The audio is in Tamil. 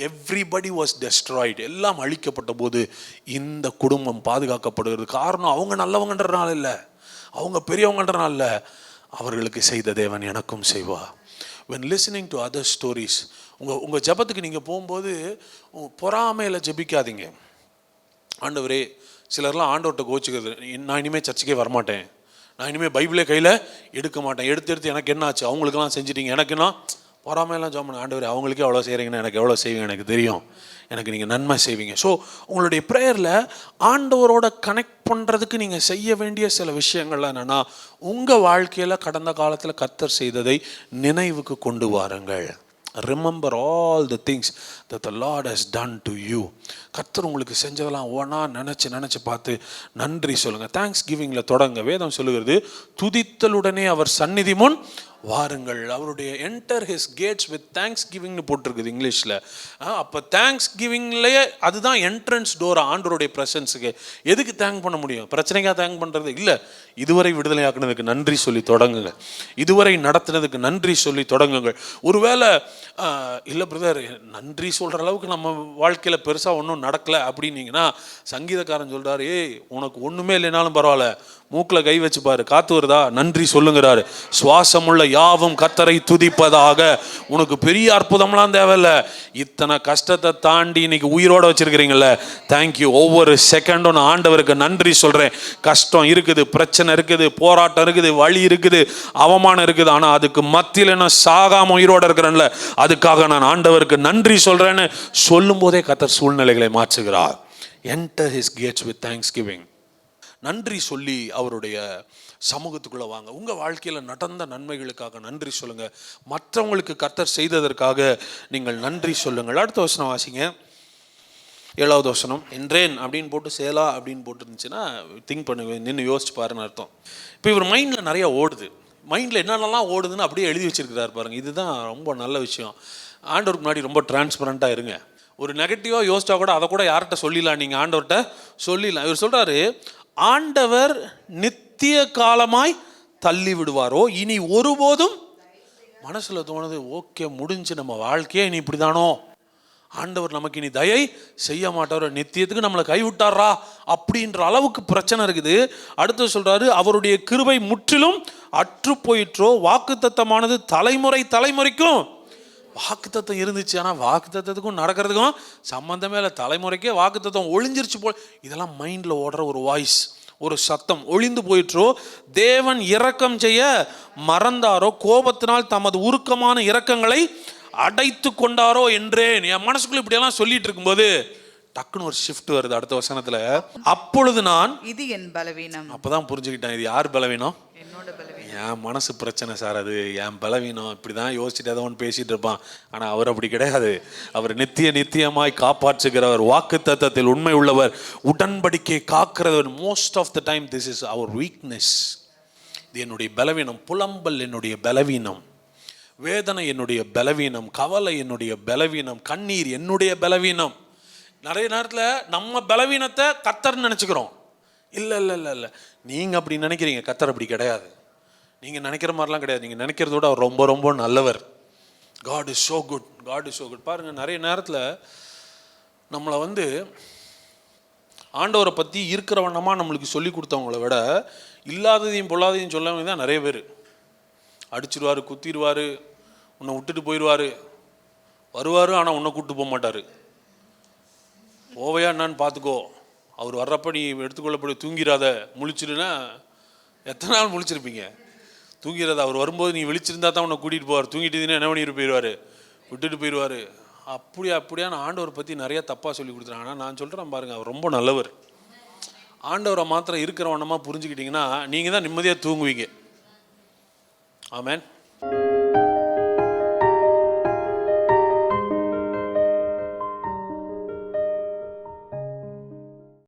எவ்ரிபடி வாஸ் டெஸ்ட்ராய்டு, எல்லாம் அழிக்கப்பட்ட போது இந்த குடும்பம் பாதுகாக்கப்படுகிறது. காரணம் அவங்க நல்லவங்கன்றனால இல்லை, அவங்க பெரியவங்கன்றனால இல்லை, அவர்களுக்கு செய்த தேவன் எனக்கும் செய்வா. when listening to other stories, உங்கள் ஜபத்துக்கு நீங்கள் போகும்போது பொறாமையில் ஜபிக்காதீங்க. ஆண்டவரே, சிலர்லாம் ஆண்டவர்கிட்ட கோச்சிக்கிறது, நான் இனிமேல் சர்ச்சுக்கே வரமாட்டேன், நான் இனிமேல் பைபிளே கையில் எடுக்க மாட்டேன், எடுத்து எனக்கு என்ன ஆச்சு, அவங்களுக்கெல்லாம் செஞ்சிட்டீங்க, எனக்குன்னா பொறாமையெல்லாம் ஜாமன். ஆண்டவரே, அவங்களுக்கே எவ்வளோ செய்கிறீங்கன்னா எனக்கு எவ்வளோ செய்வீங்க எனக்கு தெரியும், எனக்கு நீங்கள் நன்மை செய்வீங்க. ஸோ உங்களுடைய ப்ரேயரில் ஆண்டவரோட கனெக்ட் பண்ணுறதுக்கு நீங்கள் செய்ய வேண்டிய சில விஷயங்கள்லாம் என்னென்னா, உங்கள் வாழ்க்கையில் கடந்த காலத்தில் கர்த்தர் செய்ததை நினைவுக்கு கொண்டு வாருங்கள். Remember all the things that the Lord has done to you. கர்த்தர் உங்களுக்கு செஞ்சதெல்லாம் ஒவ்வொன்றா நினச்சி பார்த்து நன்றி சொல்லுங்கள். தேங்க்ஸ் கிவிங்கில் தொடங்க. வேதம் சொல்லுகிறது, துதித்தலுடனே அவர் சந்நிதி முன் வாருங்கள். அவருடைய enter his gates with thanks கிவிங்னு போட்டிருக்குது இங்கிலீஷில். அப்போ தேங்க்ஸ் கிவிங்லேயே அதுதான் என்ட்ரன்ஸ் டோர் ஆண்டவருடைய ப்ரெசன்ஸுக்கு. எதுக்கு தேங்க் பண்ண முடியும்? பிரச்சனைக்காக தேங்க் பண்ணுறது இல்லை. இதுவரை விடுதலை ஆக்குனதுக்கு நன்றி சொல்லி தொடங்குங்க. இதுவரை நடத்தினதுக்கு நன்றி சொல்லி தொடங்குங்கள். ஒருவேளை இல்லை பிரதர், நன்றி சொல்கிற அளவுக்கு நம்ம வாழ்க்கையில் பெருசாக ஒன்றும் நடக்கலை அப்படின்னீங்கன்னா, சங்கீதக்காரன் சொல்கிறார், ஏய் உனக்கு ஒன்றுமே இல்லைனாலும் பரவாயில்ல, மூக்கில் கை வச்சு பாரு, காற்று வருதா, நன்றி சொல்லுங்கிறாரு. சுவாசமுள்ள யாவும் கர்த்தரை துதிப்பதாக. உனக்கு பெரிய அற்புதம்லாம் தேவையில்லை, இத்தனை கஷ்டத்தை தாண்டி இன்னைக்கு உயிரோட வச்சிருக்கிறீங்கள, தேங்க்யூ. ஒவ்வொரு செகண்டும் நான் ஆண்டவருக்கு நன்றி சொல்கிறேன். கஷ்டம் இருக்குது, பிரச்சனை இருக்குது, போராட்டம் இருக்குது, வலி இருக்குது, அவமானம் இருக்குது, ஆனால் அதுக்கு மத்தியில் நான் சாகாம உயிரோட இருக்கிறேன்ல, அதுக்காக நான் ஆண்டவருக்கு நன்றி சொல்கிறேன்னு சொல்லும் போதே கர்த்தர் சூழ்நிலைகளை மாற்றுகிறார். Enter his gates with thanksgiving. நன்றி சொல்லி அவருடைய சமூகத்துக்குள்ளே வாங்க. உங்கள் வாழ்க்கையில் நடந்த நன்மைகளுக்காக நன்றி சொல்லுங்கள். மற்றவங்களுக்கு கர்த்தர் செய்ததற்காக நீங்கள் நன்றி சொல்லுங்கள். அடுத்த வசனம் வாசிங்க, 7வது வசனம். என்றேன் அப்படின்னு போட்டு சேலா அப்படின்னு போட்டு இருந்துச்சுன்னா திங்க் பண்ணுங்க, நின்று யோசிச்சு பாருன்னு அர்த்தம். இப்போ இவர் மைண்டில் நிறையா ஓடுது, மைண்டில் என்னென்னலாம் ஓடுதுன்னு அப்படியே எழுதி வச்சிருக்கிறார் பாருங்கள். இதுதான் ரொம்ப நல்ல விஷயம். ஆண்டவருக்கு முன்னாடி ரொம்ப டிரான்ஸ்பரண்ட்டாக இருங்க. ஒரு நெகட்டிவாக யோசிச்சா கூட அதை கூட யார்கிட்ட சொல்லிடலாம், நீங்கள் ஆண்டவர்கிட்ட சொல்லிடலாம். இவர் சொல்கிறாரு, ஆண்டவர் நித்திய காலமாய் தள்ளி விடுவாரோ, இனி ஒருபோதும். மனசில் தோணுது, ஓகே முடிஞ்சு நம்ம வாழ்க்கையே இனி இப்படி தானோ, ஆண்டவர் நமக்கு இனி தயை செய்ய மாட்டாரோ, நித்தியத்துக்கு நம்மளை கைவிட்டாரா அப்படின்ற அளவுக்கு பிரச்சனை இருக்குது. அடுத்து சொல்றாரு, அவருடைய கிருபை முற்றிலும் அற்று போயிற்றோ, வாக்குத்தத்தமானது தலைமுறை தலைமுறைக்கும். வாக்குத்தத்தம் இருந்துச்சு, ஆனால் வாக்குத்தத்தத்துக்கும் நடக்கிறதுக்கும் சம்பந்தமே இல்லை. தலைமுறைக்கே வாக்குத்தத்தம் ஒளிஞ்சிருச்சு போல். இதெல்லாம் மைண்டில் ஓடுற ஒரு வாய்ஸ், ஒரு சத்தம். ஒளிந்து போயிற்றோ, தேவன் இரக்கம் செய்ய மறந்தாரோ, கோபத்தினால் தமது உருக்கமான இரக்கங்களை அடைத்து கொண்டாரோ என்றேன். என் மனசுக்குள்ள இப்படியெல்லாம் சொல்லிட்டு இருக்கும்போது டக்குன்னு ஒரு ஷிஃப்ட் வருது அடுத்த வசனத்துல. அப்பொழுது நான், இது என் பலவீனம். அப்பதான் புரிஞ்சுக்கிட்டேன், இது யார் பலவீனம்? என்னோட பலவீனம். என் மனசு பிரச்சனை சார், அது என் பலவீனம். இப்படிதான் யோசிச்சுட்டு ஏதோ ஒன்று பேசிட்டு இருப்பான், ஆனா அவர் அப்படி கிடையாது. அவர் நித்தியமாய் காப்பாற்றுகிறவர், வாக்கு தத்தத்தில் உண்மை உள்ளவர், உடன்படிக்கை காக்கிறவர். Most of the time this is our weakness. இது என்னுடைய பலவீனம். புலம்பல் என்னுடைய பலவீனம், வேதனை என்னுடைய பலவீனம், கவலை என்னுடைய பலவீனம், கண்ணீர் என்னுடைய பலவீனம். நிறைய நேரத்தில் நம்ம பலவீனத்தை கர்த்தர்னு நினச்சிக்கிறோம். இல்லை இல்லை இல்லை இல்லை, நீங்கள் அப்படி நினைக்கிறீங்க, கர்த்தர் அப்படி கிடையாது. நீங்கள் நினைக்கிற மாதிரிலாம் கிடையாது. நீங்கள் நினைக்கிறதோட அவர் ரொம்ப ரொம்ப நல்லவர். God is so good, God is so good. பாருங்கள், நிறைய நேரத்தில் நம்மளை ஆண்டவரை பற்றி இருக்கிற வண்ணமாக நம்மளுக்கு சொல்லி கொடுத்தவங்கள விட இல்லாததையும் பொல்லாததையும் சொல்லவங்க தான் நிறைய பேர். அடிச்சிடுவார், குத்திடுவார், உன்னை விட்டுட்டு போயிடுவார், வருவார், ஆனால் உன்னை கூப்பிட்டு போக மாட்டார். போவையா என்னான்னு பார்த்துக்கோ, அவர் வர்றப்ப நீ எடுத்துக்கொள்ளப்படி, தூங்கிறாத, முழிச்சிருன்னா எத்தனை நாள் முழிச்சிருப்பீங்க? தூங்கிறத, அவர் வரும்போது நீ விழிச்சிருந்தா தான் உன்னை கூட்டிகிட்டு போவார். தூங்கிட்டு என்ன பண்ணிட்டு போயிடுவார், விட்டுட்டு போயிடுவார். அப்படியான ஆண்டவரை பற்றி நிறையா தப்பாக சொல்லி கொடுத்துறாங்க. ஆனால் நான் சொல்கிறேன் பாருங்கள், அவர் ரொம்ப நல்லவர். ஆண்டவரை மாத்திரம் இருக்கிறவனமாக புரிஞ்சுக்கிட்டிங்கன்னா நீங்கள் தான் நிம்மதியாக தூங்குவீங்க. ஆமென்.